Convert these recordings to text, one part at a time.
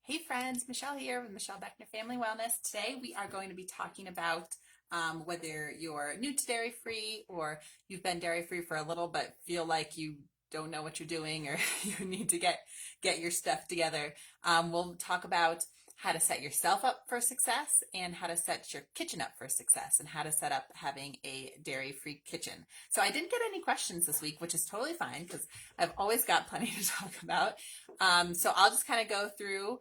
Hey friends, Michelle here with Michelle Beckner Family Wellness. Today we are going to be talking about whether you're new to dairy free or you've been dairy free for a little but feel like you don't know what you're doing or you need to get your stuff together. We'll talk about how to set yourself up for success and how to set your kitchen up for success and how to set up having a dairy free kitchen. So I didn't get any questions this week, which is totally fine because I've always got plenty to talk about. So I'll just kind of go through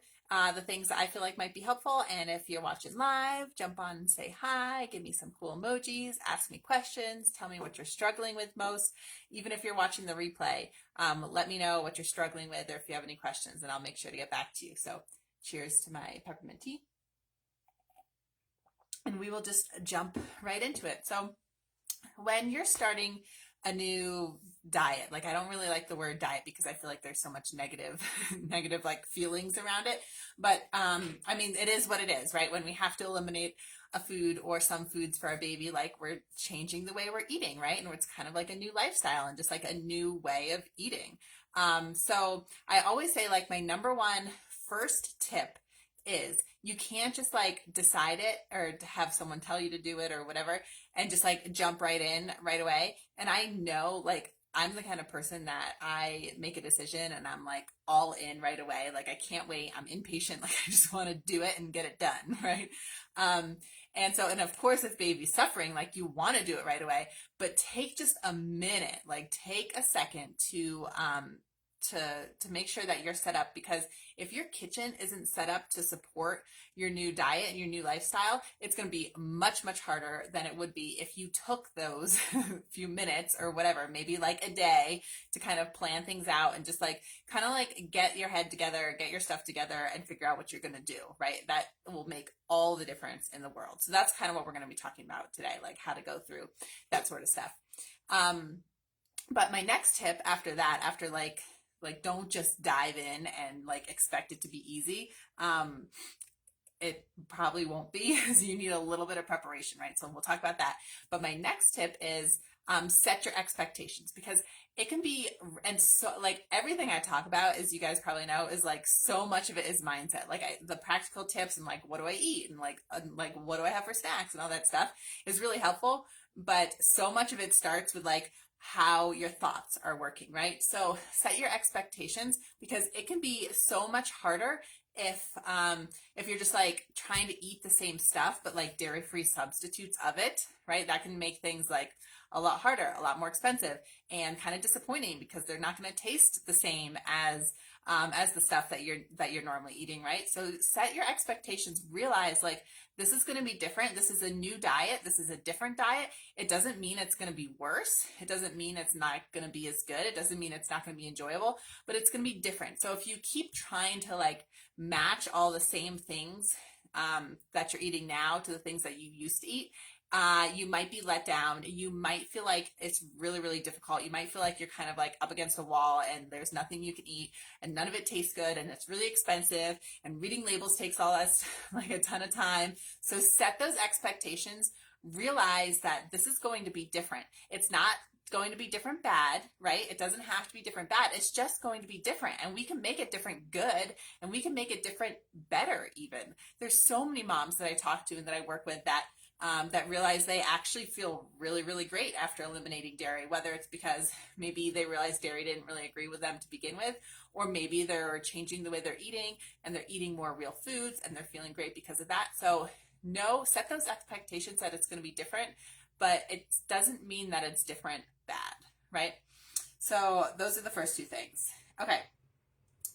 the things that I feel like might be helpful. And if you're watching live, jump on and say hi, give me some cool emojis, ask me questions, tell me what you're struggling with most. Even if you're watching the replay, let me know what you're struggling with or if you have any questions, and I'll make sure to get back to you. So cheers to my peppermint tea. And we will just jump right into it. So when you're starting a new diet, like I don't really like the word diet because I feel like there's so much negative like feelings around it, but I mean it is what it is, right? When we have to eliminate a food or some foods for our baby, like we're changing the way we're eating, right? And it's kind of like a new lifestyle and just like a new way of eating. So I always say, like, my number one first tip is you can't just like decide it or to have someone tell you to do it or whatever and just like jump right in right away. And I know, like, I'm the kind of person that I make a decision and I'm like all in right away. Like I can't wait. I'm impatient. Like I just want to do it and get it done. Right. And of course, if baby's suffering, like you want to do it right away, but take just a minute, like take a second to make sure that you're set up, because if your kitchen isn't set up to support your new diet and your new lifestyle, it's going to be much harder than it would be if you took those few minutes or whatever, maybe like a day, to kind of plan things out and just like kind of like get your head together, get your stuff together and figure out what you're going to do, right? That will make all the difference in the world. So that's kind of what we're going to be talking about today, like how to go through that sort of stuff. But my next tip after that, after like don't just dive in and like expect it to be easy. It probably won't be, because you need a little bit of preparation, right? So we'll talk about that. But my next tip is set your expectations, because it can be, and so like everything I talk about, as you guys probably know, is like so much of it is mindset. Like the practical tips and like what do I eat and like what do I have for snacks and all that stuff is really helpful. But so much of it starts with like how your thoughts are working, right? So set your expectations, because it can be so much harder if you're just like trying to eat the same stuff but like dairy-free substitutes of it, right? That can make things like a lot harder, a lot more expensive, and kind of disappointing, because they're not going to taste the same as the stuff that you're normally eating, right? So set your expectations. Realize, like, this is going to be different. This is a new diet. This is a different diet. It doesn't mean it's going to be worse. It doesn't mean it's not going to be as good. It doesn't mean it's not going to be enjoyable, but it's going to be different. So if you keep trying to like match all the same things that you're eating now to the things that you used to eat, you might be let down. You might feel like it's really difficult. You might feel like you're kind of like up against a wall and there's nothing you can eat and none of it tastes good and it's really expensive and reading labels takes all us like a ton of time. So set those expectations. Realize that this is going to be different. It's not going to be different bad, right? It doesn't have to be different bad. It's just going to be different, and we can make it different good, and we can make it different better even. There's so many moms that I talk to and that I work with that realize they actually feel really great after eliminating dairy, whether it's because maybe they realized dairy didn't really agree with them to begin with, or maybe they're changing the way they're eating and they're eating more real foods and they're feeling great because of that. So no, set those expectations that it's going to be different, but it doesn't mean that it's different bad, right? So those are the first two things. Okay.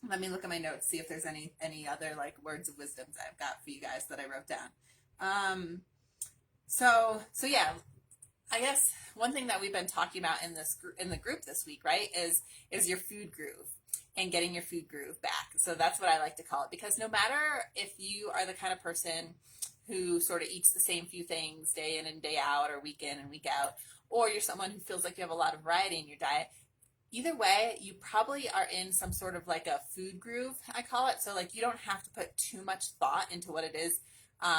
Let me look at my notes, see if there's any other like words of wisdom that I've got for you guys that I wrote down. So yeah, I guess one thing that we've been talking about in the group this week, right, is your food groove and getting your food groove back. So that's what I like to call it, because no matter if you are the kind of person who sort of eats the same few things day in and day out, or week in and week out, or you're someone who feels like you have a lot of variety in your diet, either way, you probably are in some sort of like a food groove, I call it. So like you don't have to put too much thought into what it is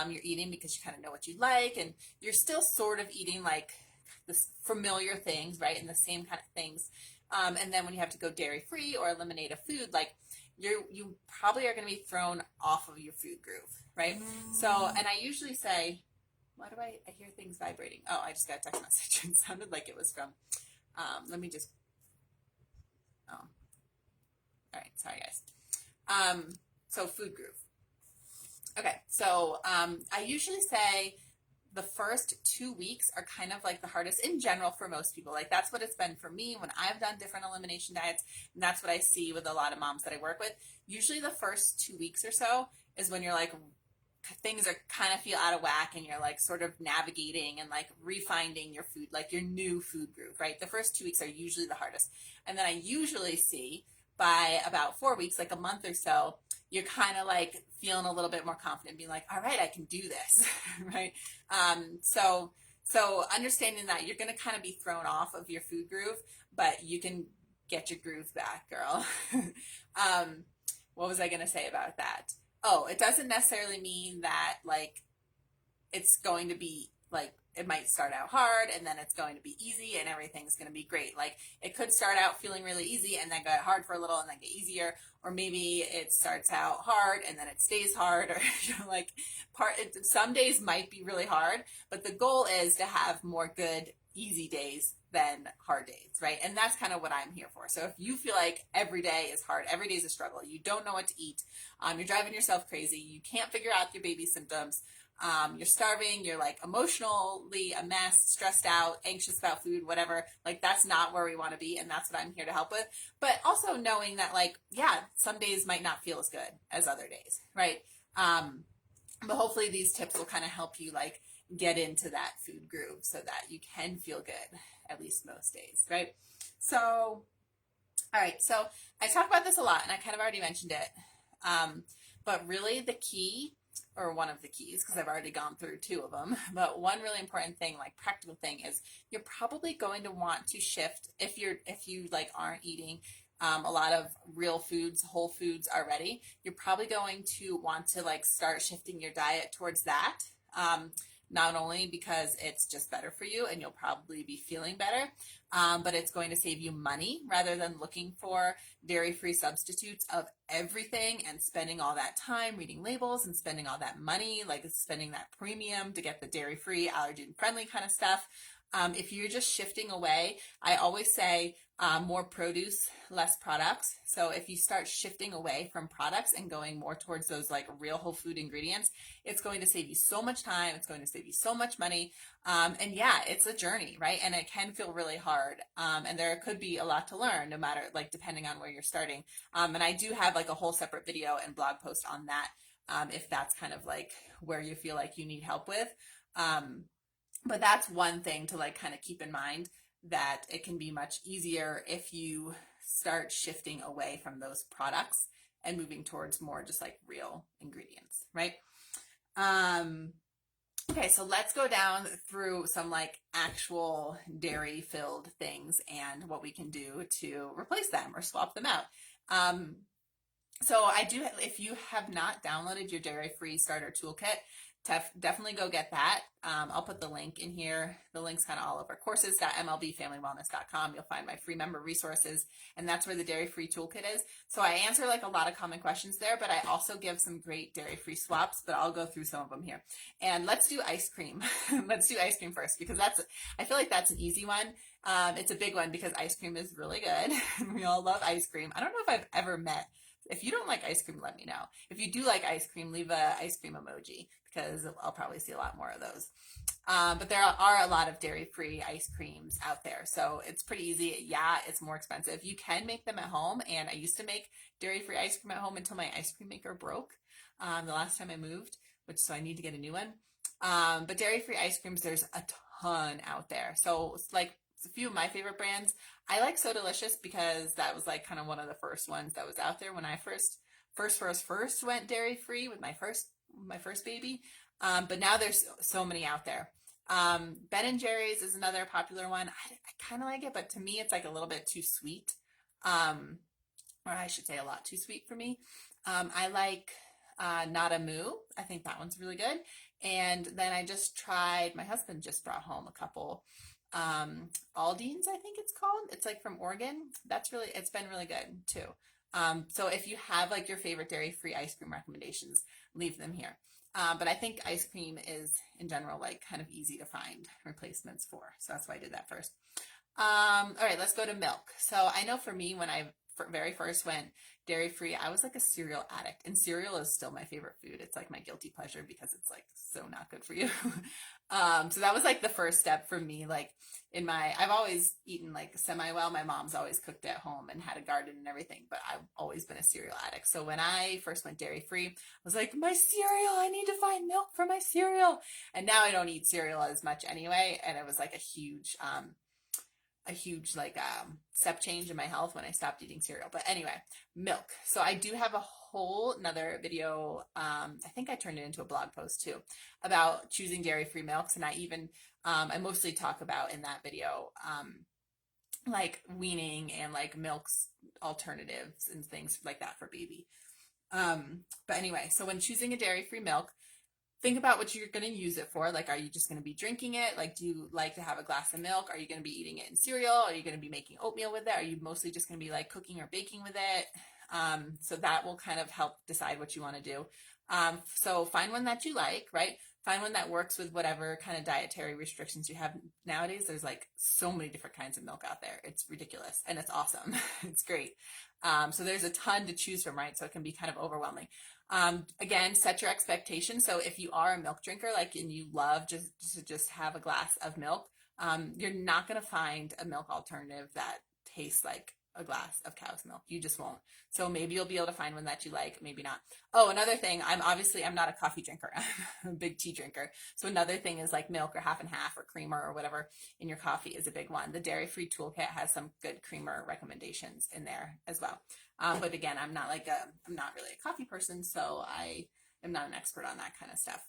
you're eating, because you kind of know what you like, and you're still sort of eating like this familiar things, right? And the same kind of things. And then when you have to go dairy free or eliminate a food, like you probably are going to be thrown off of your food groove, right? So, and I usually say, why do I hear things vibrating? Oh, I just got a text message. It sounded like it was from, let me just, oh, all right, sorry guys. So food groove. Okay, so I usually say the first 2 weeks are kind of like the hardest in general for most people. Like that's what it's been for me when I've done different elimination diets, and that's what I see with a lot of moms that I work with. Usually the first 2 weeks or so is when you're like things are kind of feel out of whack and you're like sort of navigating and like refinding your food, like your new food groove, right? The first 2 weeks are usually the hardest. And then I usually see by about 4 weeks, like a month or so, you're kind of like feeling a little bit more confident, being like, all right, I can do this, right? So understanding that you're going to kind of be thrown off of your food groove, but you can get your groove back, girl. What was I going to say about that? Oh, it doesn't necessarily mean that like it's going to be like it might start out hard and then it's going to be easy and everything's going to be great. Like it could start out feeling really easy and then get hard for a little and then get easier, or maybe it starts out hard and then it stays hard, or like some days might be really hard, but the goal is to have more good easy days than hard days, right? And that's kind of what I'm here for. So if you feel like every day is hard, every day is a struggle, you don't know what to eat, you're driving yourself crazy, you can't figure out your baby's symptoms, you're starving, you're like emotionally a mess, stressed out, anxious about food, whatever, like that's not where we want to be, and that's what I'm here to help with. But also knowing that like, yeah, some days might not feel as good as other days, right? But hopefully these tips will kind of help you like get into that food groove so that you can feel good at least most days, right? So, all right, so I talk about this a lot and I kind of already mentioned it, but really the key, or one of the keys, because I've already gone through two of them, but one really important thing, like practical thing, is you're probably going to want to shift if you like aren't eating a lot of real foods, whole foods already, you're probably going to want to like start shifting your diet towards that. Not only because it's just better for you and you'll probably be feeling better, but it's going to save you money rather than looking for dairy-free substitutes of everything and spending all that time reading labels and spending all that money, like spending that premium to get the dairy-free, allergen-friendly kind of stuff. If you're just shifting away, I always say more produce, less products. So if you start shifting away from products and going more towards those like real whole food ingredients, it's going to save you so much time. It's going to save you so much money. And yeah, it's a journey, right? And it can feel really hard. And there could be a lot to learn no matter, like, depending on where you're starting. And I do have like a whole separate video and blog post on that, if that's kind of like where you feel like you need help with. But that's one thing to like kind of keep in mind, that it can be much easier if you start shifting away from those products and moving towards more just like real ingredients, right? Okay, so let's go down through some like actual dairy filled things and what we can do to replace them or swap them out. So I do, if you have not downloaded your dairy-free starter toolkit, definitely go get that. I'll put the link in here. The link's kind of all over courses.mlbfamilywellness.com. You'll find my free member resources, and that's where the dairy-free toolkit is. So I answer like a lot of common questions there, but I also give some great dairy-free swaps, but I'll go through some of them here. And let's do ice cream. Let's do ice cream first, because I feel like that's an easy one. It's a big one because ice cream is really good. We all love ice cream. I don't know if I've ever met, if you don't like ice cream, let me know. If you do like ice cream, leave a ice cream emoji, because I'll probably see a lot more of those. But there are a lot of dairy-free ice creams out there, so it's pretty easy. Yeah, it's more expensive. You can make them at home, and I used to make dairy-free ice cream at home until my ice cream maker broke the last time I moved, so I need to get a new one. But dairy-free ice creams, there's a ton out there. So it's like a few of my favorite brands. I like So Delicious because that was like kind of one of the first ones that was out there when I first went dairy free with my first baby. But now there's so many out there. Ben and Jerry's is another popular one. I kind of like it, but to me it's like a little bit too sweet. Or I should say a lot too sweet for me. I like Nada Moo. I think that one's really good. And then I just tried, my husband just brought home a couple Aldine's, I think it's called. It's like from Oregon. It's been really good too. So if you have like your favorite dairy-free ice cream recommendations, leave them here. But I think ice cream is in general like kind of easy to find replacements for. So that's why I did that first. All right, let's go to milk. So I know for me, when I very first went dairy free, I was like a cereal addict, and cereal is still my favorite food. It's like my guilty pleasure because it's like so not good for you. So that was like the first step for me. Like I've always eaten like semi well. My mom's always cooked at home and had a garden and everything, but I've always been a cereal addict. So when I first went dairy free, I was like, my cereal, I need to find milk for my cereal. And now I don't eat cereal as much anyway. And it was like a huge like step change in my health when I stopped eating cereal. But anyway, milk. So I do have a whole another video. I think I turned it into a blog post too about choosing dairy-free milks, and I mostly talk about in that video like weaning and like milks alternatives and things like that for baby. But anyway, so when choosing a dairy-free milk, think about what you're going to use it for. Like, are you just going to be drinking it? Like, do you like to have a glass of milk? Are you going to be eating it in cereal? Are you going to be making oatmeal with it? Are you mostly just going to be like cooking or baking with it? So that will kind of help decide what you want to do. So find one that you like, right? Find one that works with whatever kind of dietary restrictions you have. Nowadays, there's like so many different kinds of milk out there. It's ridiculous and it's awesome. It's great. So there's a ton to choose from, right? So it can be kind of overwhelming. Again, set your expectations. So if you are a milk drinker, like, and you love just have a glass of milk, you're not going to find a milk alternative that tastes like a glass of cow's milk. You just won't. So maybe you'll be able to find one that you like, maybe not. Oh, another thing, I'm not a coffee drinker. I'm a big tea drinker. So another thing is like milk or half and half or creamer or whatever in your coffee is a big one. The Dairy Free Toolkit has some good creamer recommendations in there as well. But again, I'm not really a coffee person, so I am not an expert on that kind of stuff.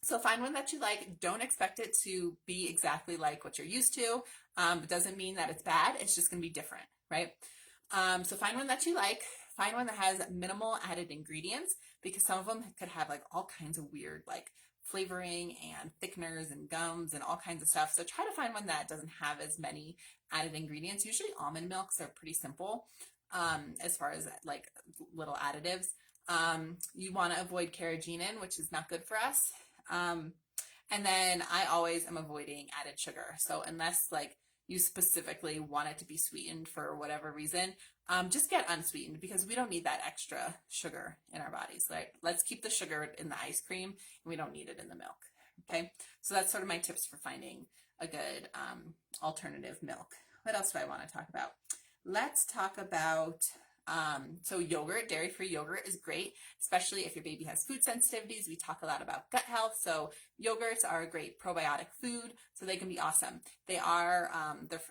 So find one that you like. Don't expect it to be exactly like what you're used to. It doesn't mean that it's bad. It's just going to be different, right? So find one that you like. Find one that has minimal added ingredients, because some of them could have like all kinds of weird like flavoring and thickeners and gums and all kinds of stuff. So try to find one that doesn't have as many added ingredients. Usually almond milks are pretty simple as far as like little additives. You want to avoid carrageenan, which is not good for us. And then I always am avoiding added sugar. So unless like you specifically want it to be sweetened for whatever reason, just get unsweetened, because we don't need that extra sugar in our bodies. Like, let's keep the sugar in the ice cream, and we don't need it in the milk. Okay, so that's sort of my tips for finding a good alternative milk. What else do I want to talk about? Let's talk about so yogurt. Dairy-free yogurt is great, especially if your baby has food sensitivities. We talk a lot about gut health, so yogurts are a great probiotic food, so they can be awesome. They are,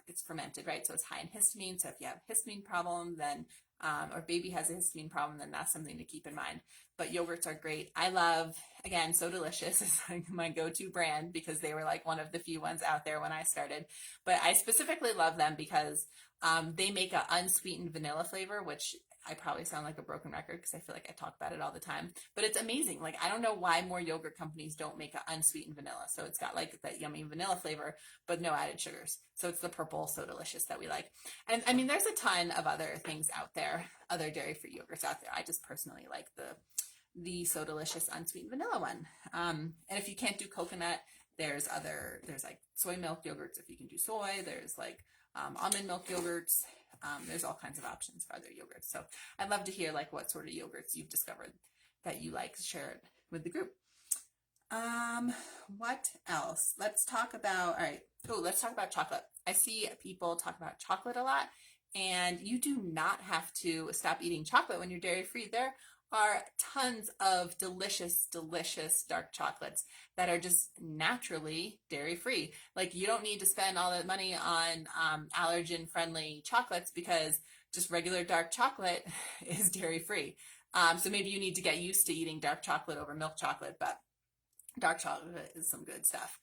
it's fermented, right? So it's high in histamine. So if you have a histamine problem, then or baby has a histamine problem, then that's something to keep in mind. But yogurts are great. I love, again, So Delicious is like my go-to brand, because they were like one of the few ones out there when I started. But I specifically love them because they make an unsweetened vanilla flavor, which I probably sound like a broken record because I feel like I talk about it all the time, but it's amazing. Like, I don't know why more yogurt companies don't make an unsweetened vanilla. So it's got like that yummy vanilla flavor, but no added sugars. So it's the purple So Delicious that we like. And I mean, there's a ton of other things out there, other dairy-free yogurts out there. I just personally like the So Delicious unsweetened vanilla one. And if you can't do coconut, there's like soy milk yogurts if you can do soy. There's like almond milk yogurts. There's all kinds of options for other yogurts. So I'd love to hear like what sort of yogurts you've discovered that you like. Share it with the group. What else? Let's talk about, all right. Oh, let's talk about chocolate. I see people talk about chocolate a lot, and you do not have to stop eating chocolate when you're dairy free. There are tons of delicious, delicious dark chocolates that are just naturally dairy free. Like, you don't need to spend all that money on allergen friendly chocolates, because just regular dark chocolate is dairy free. So maybe you need to get used to eating dark chocolate over milk chocolate, but dark chocolate is some good stuff.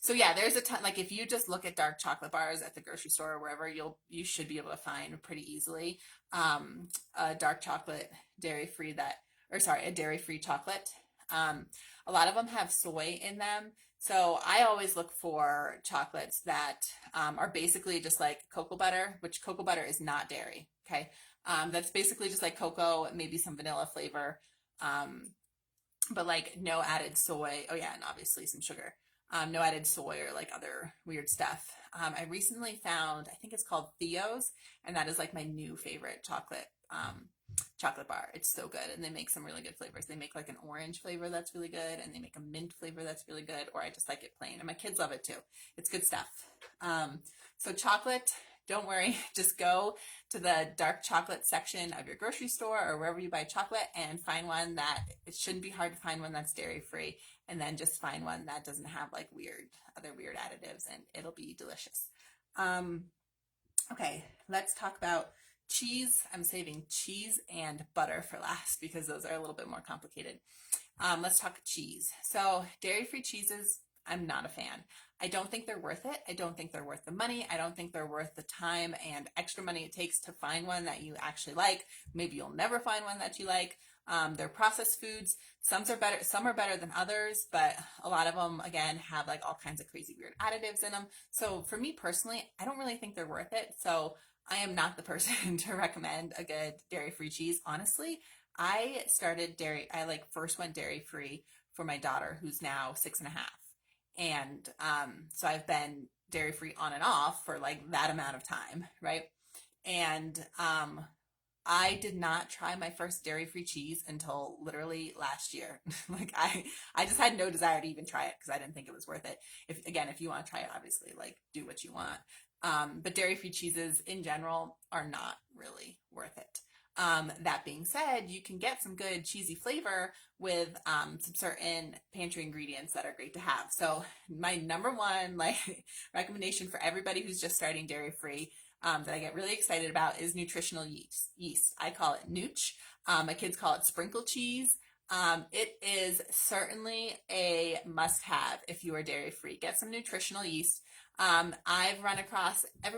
So yeah, there's a ton. Like, if you just look at dark chocolate bars at the grocery store or wherever, you should be able to find pretty easily a dark chocolate dairy-free a dairy-free chocolate. A lot of them have soy in them. So I always look for chocolates that are basically just like cocoa butter, which cocoa butter is not dairy. Okay. That's basically just like cocoa, maybe some vanilla flavor, but like no added soy. Oh yeah, and obviously some sugar. No added soy or like other weird stuff. I recently found, I think it's called Theo's, and that is like my new favorite chocolate bar. It's so good, and they make some really good flavors. They make like an orange flavor that's really good, and they make a mint flavor that's really good, or I just like it plain, and my kids love it too. It's good stuff. So chocolate, don't worry, just go to the dark chocolate section of your grocery store or wherever you buy chocolate and find one that, it shouldn't be hard to find one that's dairy free, and then just find one that doesn't have like other weird additives, and it'll be delicious. Okay, let's talk about cheese. I'm saving cheese and butter for last because those are a little bit more complicated. Let's talk cheese. So dairy-free cheeses, I'm not a fan. I don't think they're worth it. I don't think they're worth the money. I don't think they're worth the time and extra money it takes to find one that you actually like. Maybe you'll never find one that you like. They're processed foods. Some are better than others, but a lot of them, again, have like all kinds of crazy weird additives in them. So for me personally, I don't really think they're worth it. So I am not the person to recommend a good dairy-free cheese. Honestly, I like first went dairy-free for my daughter, who's now 6.5. And so I've been dairy-free on and off for like that amount of time, right? And I did not try my first dairy-free cheese until literally last year. Like I just had no desire to even try it because I didn't think it was worth it. If you want to try it, obviously, like do what you want. But dairy-free cheeses in general are not really worth it. That being said, you can get some good cheesy flavor with some certain pantry ingredients that are great to have. So my number one like recommendation for everybody who's just starting dairy-free, that I get really excited about is nutritional yeast. I call it nooch. My kids call it sprinkle cheese. It is certainly a must-have if you are dairy-free. Get some nutritional yeast. Every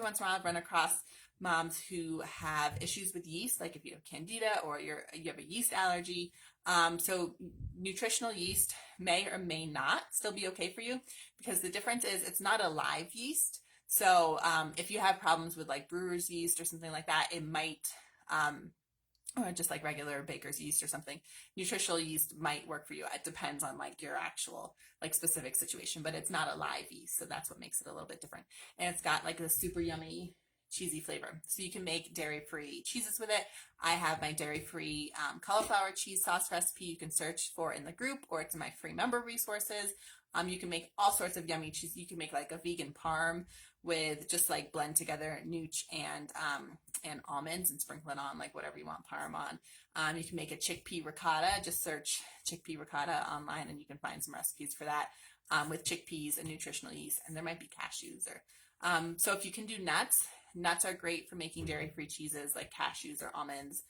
once in a while, I've run across moms who have issues with yeast, like if you have candida or you have a yeast allergy. So nutritional yeast may or may not still be okay for you, because the difference is it's not a live yeast. So if you have problems with like brewer's yeast or something like that, it might, or just like regular baker's yeast or something, nutritional yeast might work for you. It depends on like your actual like specific situation, but it's not a live yeast. So that's what makes it a little bit different. And it's got like a super yummy cheesy flavor. So you can make dairy-free cheeses with it. I have my dairy-free cauliflower cheese sauce recipe you can search for in the group, or it's in my free member resources. You can make all sorts of yummy cheese. You can make like a vegan parm with just like blend together nooch and almonds and sprinkle it on like whatever you want parm on. You can make a chickpea ricotta. Just search chickpea ricotta online and you can find some recipes for that, with chickpeas and nutritional yeast, and there might be cashews or so if you can do nuts are great for making dairy-free cheeses, like cashews or almonds.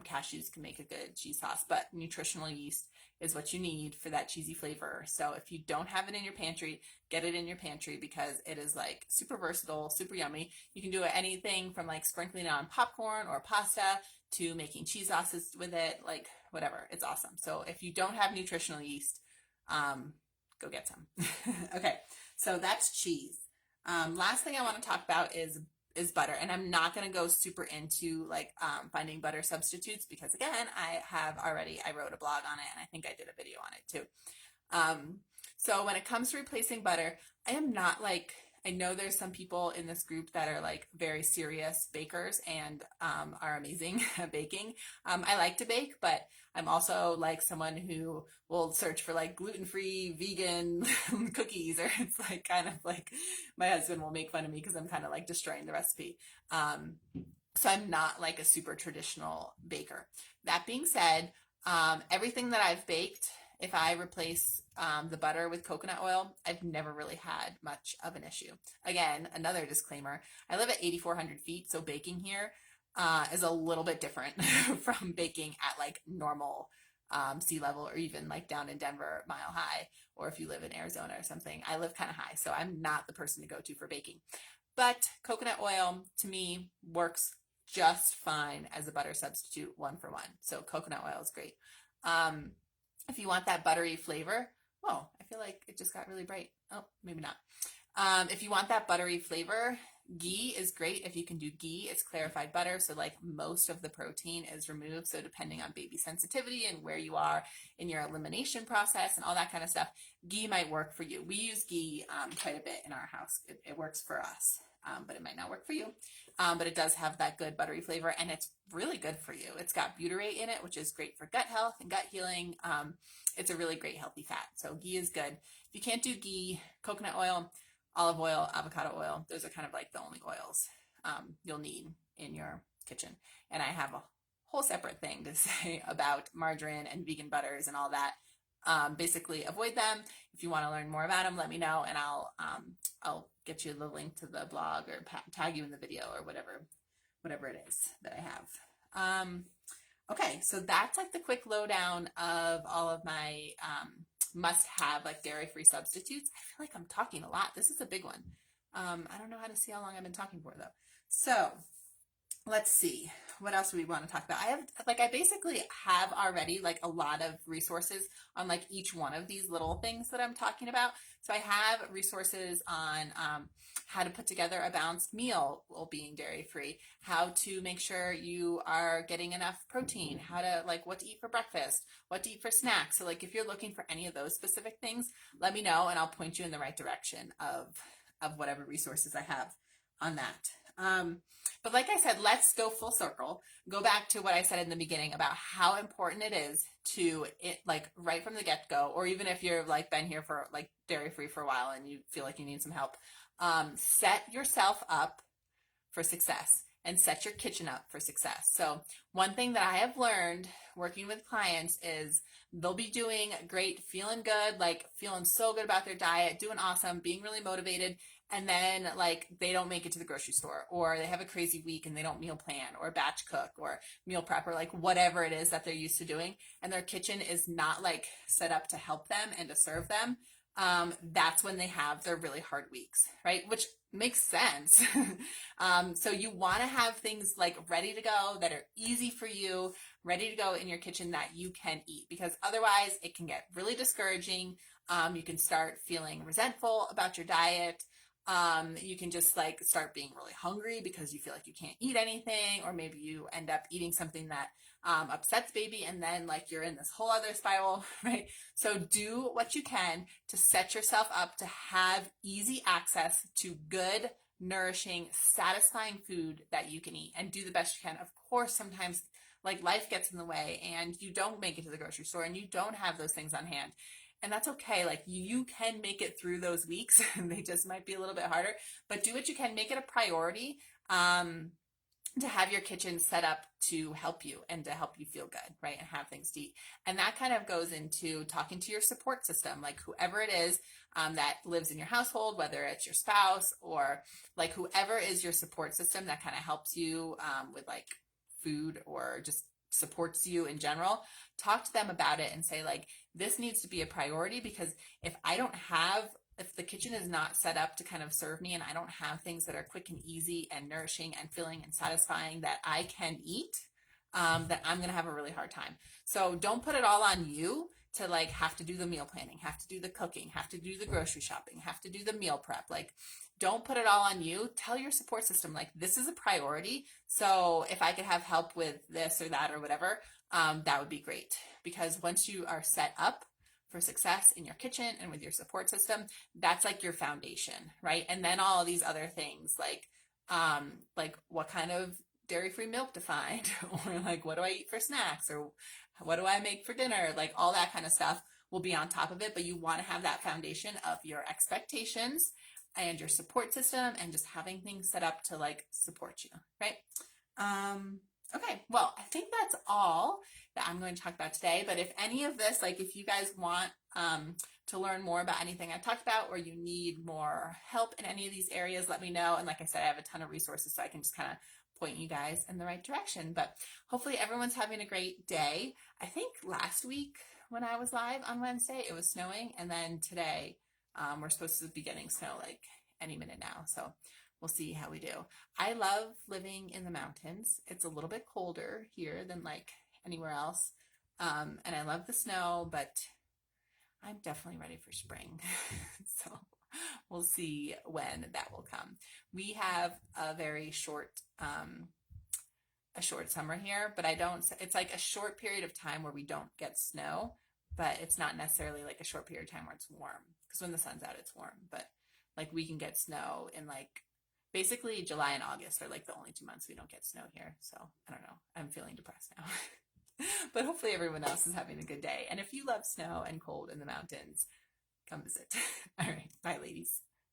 Cashews can make a good cheese sauce, but nutritional yeast is what you need for that cheesy flavor. So if you don't have it in your pantry, get it in your pantry, because it is like super versatile, super yummy. You can do anything from like sprinkling it on popcorn or pasta to making cheese sauces with it, like whatever. It's awesome. So if you don't have nutritional yeast, go get some. Okay, so that's cheese. Last thing I want to talk about is butter, and I'm not going to go super into like finding butter substitutes, because again, I wrote a blog on it, and I think I did a video on it too. So when it comes to replacing butter, I am not like, I know there's some people in this group that are like very serious bakers and are amazing at baking. I like to bake, but I'm also like someone who will search for like gluten-free vegan cookies, or it's like kind of like my husband will make fun of me because I'm kind of like destroying the recipe. So I'm not like a super traditional baker. That being said, everything that I've baked, if I replace the butter with coconut oil, I've never really had much of an issue. Again, another disclaimer, I live at 8,400 feet, so baking here is a little bit different from baking at like normal sea level, or even like down in Denver, Mile High, or if you live in Arizona or something. I live kind of high, so I'm not the person to go to for baking. But coconut oil, to me, works just fine as a butter substitute, 1-for-1. So coconut oil is great. If you want that buttery flavor, I feel like it just got really bright. Oh, maybe not. If you want that buttery flavor, Ghee is great if you can do ghee. It's clarified butter, so like most of the protein is removed. So depending on baby sensitivity and where you are in your elimination process and all that kind of stuff, ghee might work for you. We use ghee quite a bit in our house. It works for us, but it might not work for you. But it does have that good buttery flavor, and it's really good for you. It's got butyrate in it, which is great for gut health and gut healing. It's a really great healthy fat. So ghee is good. If you can't do ghee, coconut oil, olive oil, avocado oil, those are kind of like the only oils you'll need in your kitchen. And I have a whole separate thing to say about margarine and vegan butters and all that. Basically avoid them. If you want to learn more about them, let me know, and I'll get you the link to the blog or tag you in the video or whatever it is that I have. Okay, so that's like the quick lowdown of all of my must-have like dairy-free substitutes. I feel like I'm talking a lot. This is a big one. I don't know how to see how long I've been talking for though. So let's see. What else do we want to talk about? I basically have already like a lot of resources on like each one of these little things that I'm talking about. So I have resources on how to put together a balanced meal while being dairy free, how to make sure you are getting enough protein, how to like what to eat for breakfast, what to eat for snacks. So like if you're looking for any of those specific things, let me know and I'll point you in the right direction of whatever resources I have on that. But like I said, let's go full circle. Go back to what I said in the beginning about how important it is to it, like right from the get-go, or even if you're like been here for like dairy-free for a while and you feel like you need some help, set yourself up for success and set your kitchen up for success. So one thing that I have learned working with clients is they'll be doing great, feeling good, like feeling so good about their diet, doing awesome, being really motivated, and then like they don't make it to the grocery store, or they have a crazy week and they don't meal plan or batch cook or meal prep or like whatever it is that they're used to doing, and their kitchen is not like set up to help them and to serve them. That's when they have their really hard weeks, right? Which makes sense. So you want to have things like ready to go that are easy for you, ready to go in your kitchen that you can eat, because otherwise it can get really discouraging. You can start feeling resentful about your diet. You can just like start being really hungry because you feel like you can't eat anything, or maybe you end up eating something that upsets baby, and then like you're in this whole other spiral, right? So do what you can to set yourself up to have easy access to good, nourishing, satisfying food that you can eat, and do the best you can. Of course, sometimes like life gets in the way and you don't make it to the grocery store and you don't have those things on hand. And that's okay. Like you can make it through those weeks. They just might be a little bit harder, but do what you can. Make it a priority to have your kitchen set up to help you and to help you feel good, right? And have things to eat. And that kind of goes into talking to your support system, like whoever it is that lives in your household, whether it's your spouse or like whoever is your support system that kind of helps you with like food or just supports you in general. Talk to them about it and say like, this needs to be a priority, because if the kitchen is not set up to kind of serve me and I don't have things that are quick and easy and nourishing and filling and satisfying that I can eat, then I'm going to have a really hard time. So don't put it all on you to like have to do the meal planning, have to do the cooking, have to do the grocery shopping, have to do the meal prep. Like don't put it all on you. Tell your support system, like this is a priority. So if I could have help with this or that or whatever, that would be great. Because once you are set up for success in your kitchen and with your support system, that's like your foundation, right? And then all of these other things like what kind of dairy-free milk to find, or like what do I eat for snacks, or what do I make for dinner, like all that kind of stuff will be on top of it. But you want to have that foundation of your expectations and your support system and just having things set up to like support you, right? Okay, well, I think that's all that I'm going to talk about today. But if any of this, like if you guys want to learn more about anything I talked about, or you need more help in any of these areas, let me know. And like I said, I have a ton of resources, so I can just kind of point you guys in the right direction. But hopefully everyone's having a great day. I think last week when I was live on Wednesday, it was snowing. And then today, we're supposed to be getting snow like any minute now. So we'll see how we do. I love living in the mountains. It's a little bit colder here than like anywhere else. And I love the snow, but I'm definitely ready for spring. So we'll see when that will come. We have a very short, a short summer here, but it's like a short period of time where we don't get snow, but it's not necessarily like a short period of time where it's warm, because when the sun's out, it's warm. But like we can get snow in like basically July and August are like the only 2 months we don't get snow here. So I don't know. I'm feeling depressed now. But hopefully everyone else is having a good day. And if you love snow and cold in the mountains, come visit. All right. Bye, ladies.